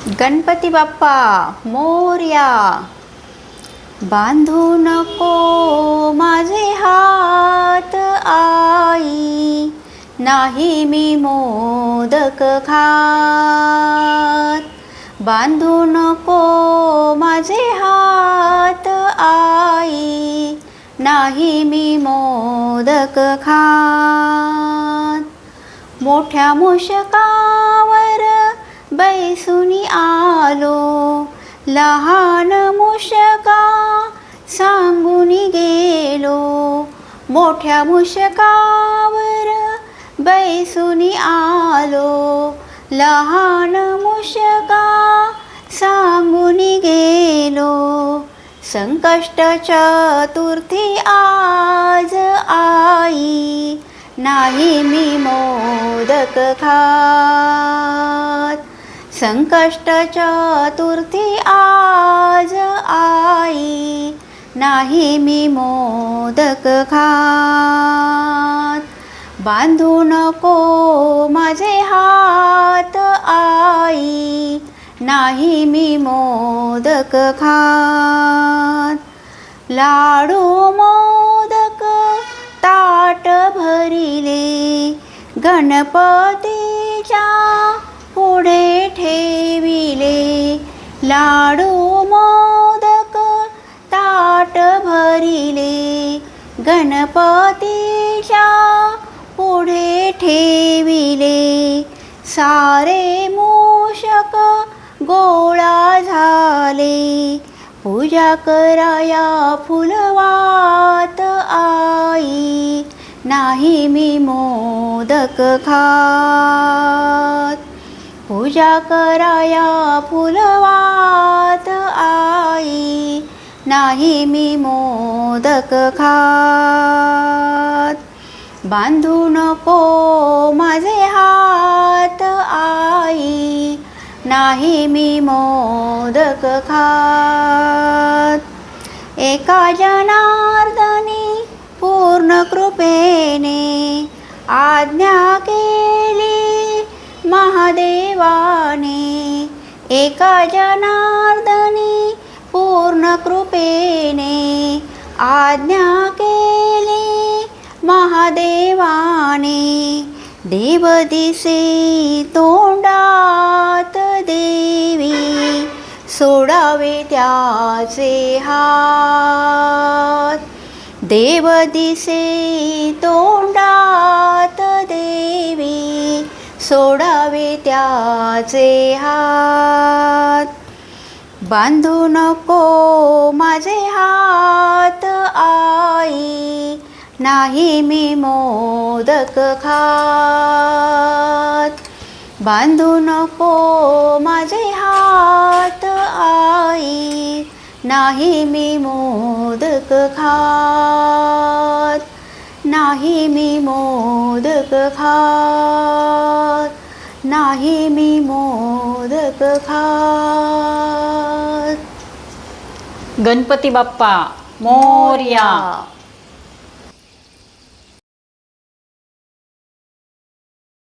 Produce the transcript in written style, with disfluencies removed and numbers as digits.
गणपती बाप्पा मोरया. बांधू नको माझे हात आई, नाही मी मोदक खात. बांधू नको माझे हात आई, नाही मी मोदक खात. मोठ्या मूषकावर बैसुनी आलो, लहान मूषका सांगूनी गेलो. मोठ्या मूषकावर बैसुनी आलो, लहान मूषका सांगूनी गेलो. संकष्ट चतुर्थी आज आई, नाही मी मोदक खात. संकष्ट चतुर्थी आज आई, नाही मी मोदक खात. बांधू नको माझे हात आई, नाही मी मोदक खात. लाडू मोदक ताट भरिले, गणपतीच्या पुढे ठेविले. लाडू मोदक ताट भरिले, गणपतीच्या पुढे ठेविले. सारे मूषक गोळा झाले, पूजा कराया फुलवात आई, नाही मी मोदक खात. पूजा कराया फुलवात आई, नाही मी मोदक खात. बांधू नको माझे हात आई, नाही मी मोदक खात. एका जनार्दनी पूर्ण कृपेने आज्ञा केली महादेवाने. एका जनार्दनी पूर्ण कृपेने आज्ञा केली महादेवाने. देव दिसे तोंडात देवी, सोडावे त्याचे हात. देव दिसे तोंडात देवी, सोडावे त्याचे हात. बांधू नको माझे हात आई, नाही मी मोदक खात. बांधू नको माझे हात आई, नाही मी मोदक खात. नाही मी मोदक खात, नाही मी मोदक खात. गणपती बाप्पा मोरया.